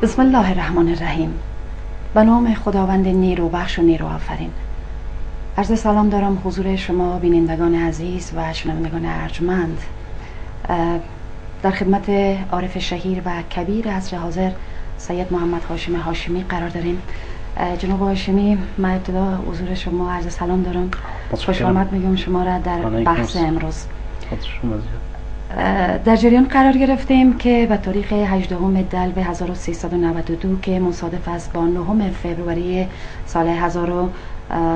بسم الله الرحمن الرحیم. به نام خداوند نیرو بخش و نیرو آفرین. عرض سلام دارم حضور شما بینندگان عزیز و شنوندگان ارجمند. در خدمت عارف شهیر و کبیر عصر حاضر سید محمد هاشمی هاشمی قرار داریم. جناب هاشمی، من ابتدا حضور شما عرض سلام دارم. خوش آمد میگم شما را در بحث امروز. در جریان قرار گرفتیم که به تاریخ 18 دلو 1392 که مصادف است با 9 فوریه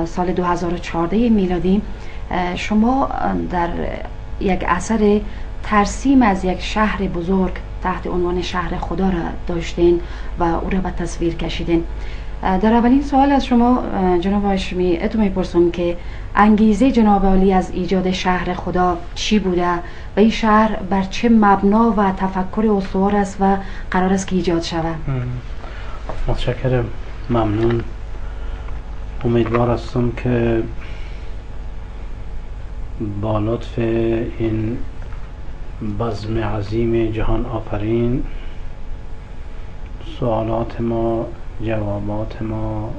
سال 2014 میلادی، شما در یک اثر ترسیم از یک شهر بزرگ تحت عنوان شهر خدا را داشتین و او را به تصویر کشیدین. در اولین سوال از شما جناب هاشمی اتو میپرسم که انگیزه جناب عالی از ایجاد شهر خدا چی بوده و این شهر بر چه مبنا و تفکر استوار است و قرار است که ایجاد شود؟ متشکرم، ممنون. امیدوار هستم که با لطف این بزم عظیم جهان آفرین سوالات ما، جوابات ما،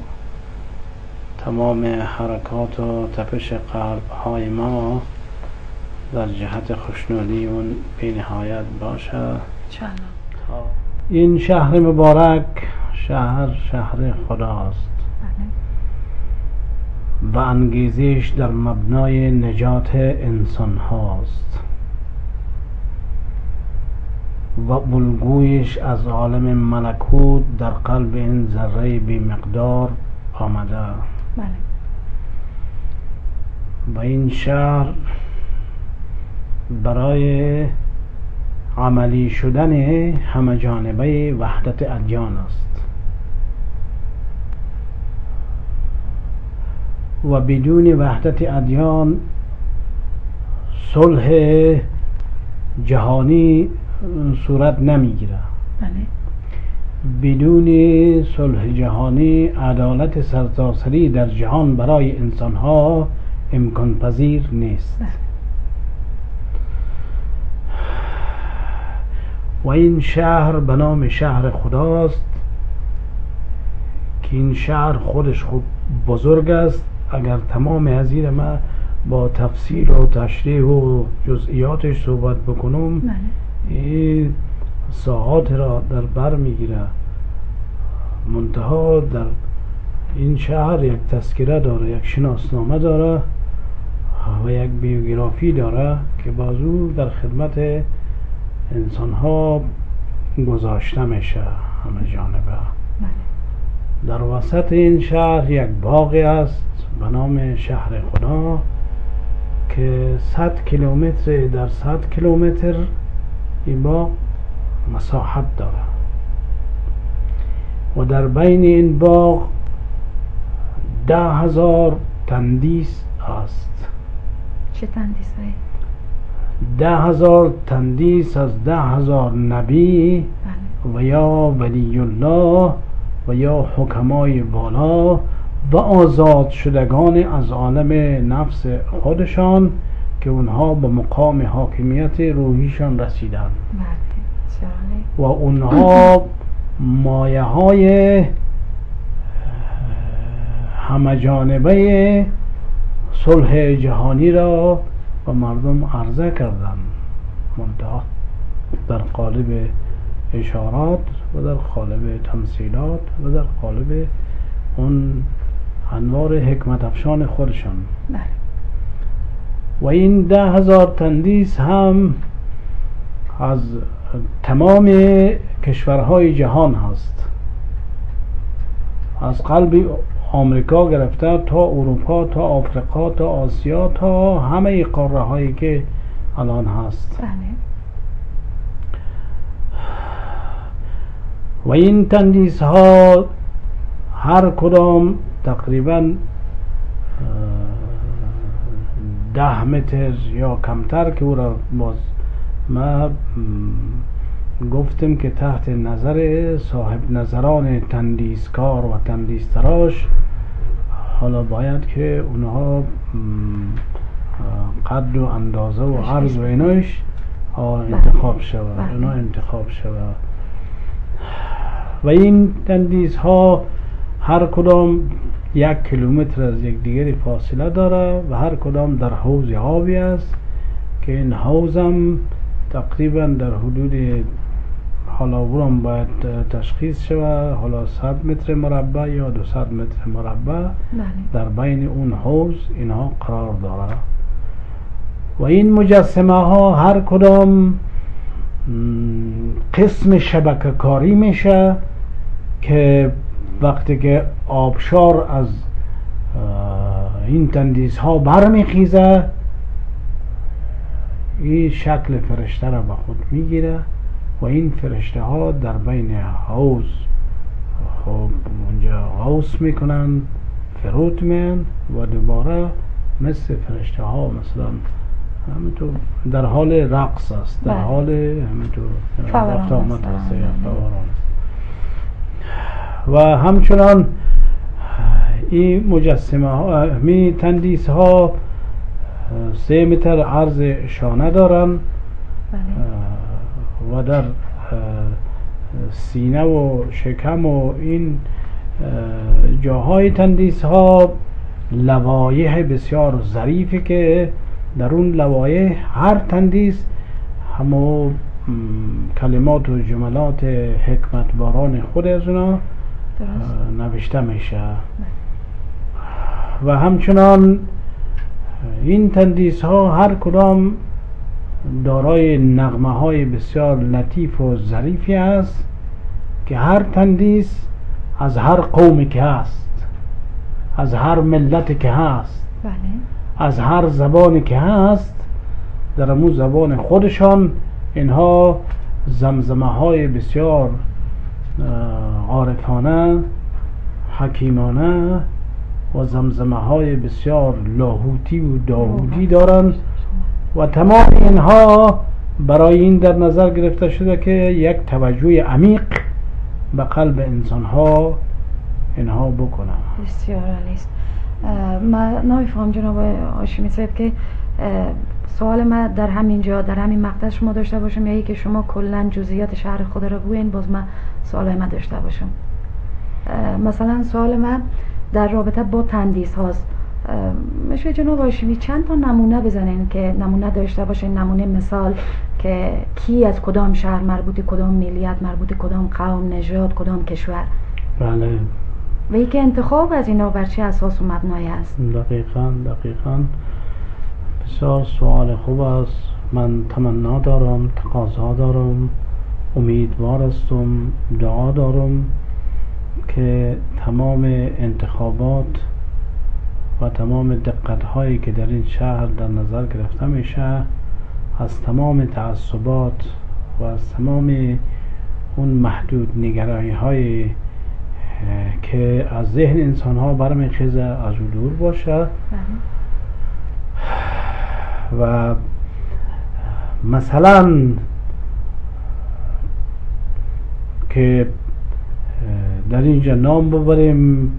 تمام حرکات و تپش قلب های ما در جهت خوشنودی اون بی نهایت باشه. این شهر مبارک شهر خداست و انگیزش در مبنای نجات انسان هاست و الگویش از عالم ملکوت در قلب این ذره بی مقدار آمده. بله. و این شهر برای عملی شدن همه جانبه وحدت ادیان است و بدون وحدت ادیان صلح جهانی صورت نمیگیره. بله. بدون صلح جهانی عدالت سرتاسری در جهان برای انسان ها امکان پذیر نیست. بله. و این شهر به نام شهر خداست که این شهر خودش خوب بزرگ است. اگر تمام هزیر ما با تفسیر و تشریح و جزئیاتش صحبت بکنم، بله، این ساعات را در بر میگیره. منتها در این شهر یک تذکره داره، یک شناسنامه داره و یک بیوگرافی داره که بازو در خدمت انسان ها گذاشته میشه همه جانبه. در وسط این شهر یک باغی است به نام شهر خدا که 100 کیلومتر در 100 کیلومتر این باغ مساحت داره و در بین این باغ 10,000 تندیس است. چه تندیس هایی؟ 10,000 تندیس از 10,000 نبی و یا ولی الله و یا حکمای بالا و آزاد شدگان از عالم نفس خودشان که اونها به مقام حاکمیت روحیشان رسیدن و اونها مایه های همه جانبه صلح جهانی را به مردم عرضه کردن، منتها در قالب اشارات و در قالب تمثیلات و در قالب اون انوار حکمت افشان خودشان. بله. و این 10,000 تندیس هم از تمام کشورهای جهان هست، از قلب آمریکا گرفته تا اروپا تا آفریقا تا آسیا تا همه قاره هایی که الان هست. بله. و این تندیس ها هر کدام تقریبا 10 متر یا کمتر که او را باز ما گفتم که تحت نظر صاحب نظران تندیسکار و تندیس تراش حالا باید که اونها قدر و اندازه و عرض و ایناش انتخاب شود. اونا انتخاب شود و این تندیس ها هر کدام 1 کیلومتر از یک دیگری فاصله داره و هر کدام در حوض آبی است که این حوض هم تقریبا در حدود، حالا اونم باید تشخیص شود، حالا 100 متر مربع یا 200 متر مربع در بین اون حوض اینها قرار داره. و این مجسمه ها هر کدام قسم شبکه کاری میشه که وقتی که آبشار از این تندیس ها برمیخیزه این شکل فرشته را به خود میگیره و این فرشته ها در بین حوض خب اونجا غوص میکنن، فرود میان و دوباره مثل فرشته ها مثلا همینطور در حال رقص است، در حال همینطور فوران است. و همچنان این مجسمه ها، می تندیس ها 3 متر عرض شانه دارن و در سینه و شکم و این جاهای تندیس ها لوایح بسیار ظریفی که در اون لوایح هر تندیس همو کلمات و جملات حکمت باران خود از اونا نوشته میشه. و همچنان این تندیس ها هر کدام دارای نغمه های بسیار لطیف و ظریفی است که هر تندیس از هر قومی که هست، از هر ملتی که هست، از هر زبانی که هست، در امون زبان خودشان اینها زمزمه های بسیار عارفانه، حکیمانه و زمزمه های بسیار لاهوتی و داودی دارند و تمام اینها برای این در نظر گرفته شده که یک توجه عمیق به قلب انسان ها اینها بکنه. بسیار عالی است. من نمیفهم جناب هاشمی صاحب که سوال من در همین جا، در همین مقطع شما داشته باشم یا ای که شما کلا جزئیات شهر خدا را بگوین باز من سوال من داشته باشم. مثلا سوال من در رابطه با تندیس هاست. میشه جناب هاشمی چند تا نمونه بزنین که نمونه داشته باشین، نمونه مثال که کی از کدام شهر مربوط کدام ملیت، مربوط کدام قوم، نژاد، کدام کشور. بله. و ای که انتخاب از اینا بر چه اساس و مبنای است؟ دقیقاً بسیار سوال خوب است. من تمنا دارم، تقاضا دارم، امیدوار هستم، دعا دارم که تمام انتخابات و تمام دقت هایی که در این شهر در نظر گرفته میشه از تمام تعصبات و از تمام اون محدود نگرانی های که از ذهن انسان ها برمیخیزه از او دور باشه. و مثلا که در اینجا نام ببریم،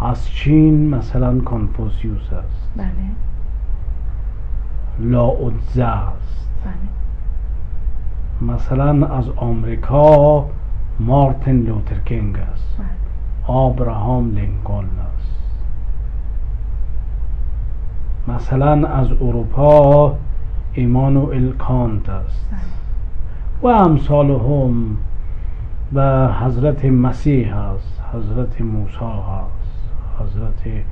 از چین مثلا کنفوسیوس است، بله. لاوتزه است، بله. مثلا از آمریکا مارتین لوتر کینگ است، بله. آبراهام لینکلن است. مثلا از اروپا ایمانوئل کانت است، بله. و امثالهم. و حضرت مسیح هست، حضرت موسی هست، حضرت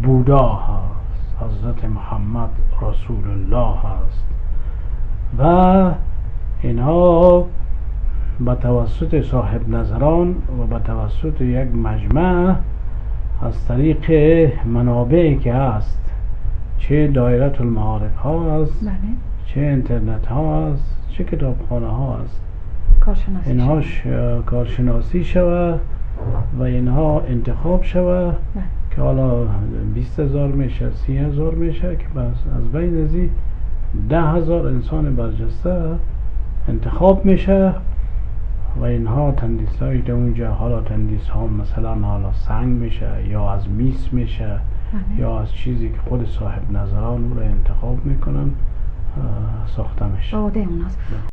بودا هست، حضرت محمد رسول الله هست. و اینها به توسط صاحب نظران و به توسط یک مجمع از طریق منابعی که هست، چه دایره المعارف ها هست، بله. چه اینترنت ها هست، چه کتابخانه ها هست، اینها کارشناسی شود و اینها انتخاب شود که حالا 20,000 میشه، 30,000 میشه که بس از بین ازی 10,000 انسان برجسته انتخاب میشه و اینها تندیس های در اونجا، حالا تندیس ها مثلا حالا سنگ میشه یا از میس میشه یا از چیزی که خود صاحب نظران رو انتخاب میکنن ساخته میشه.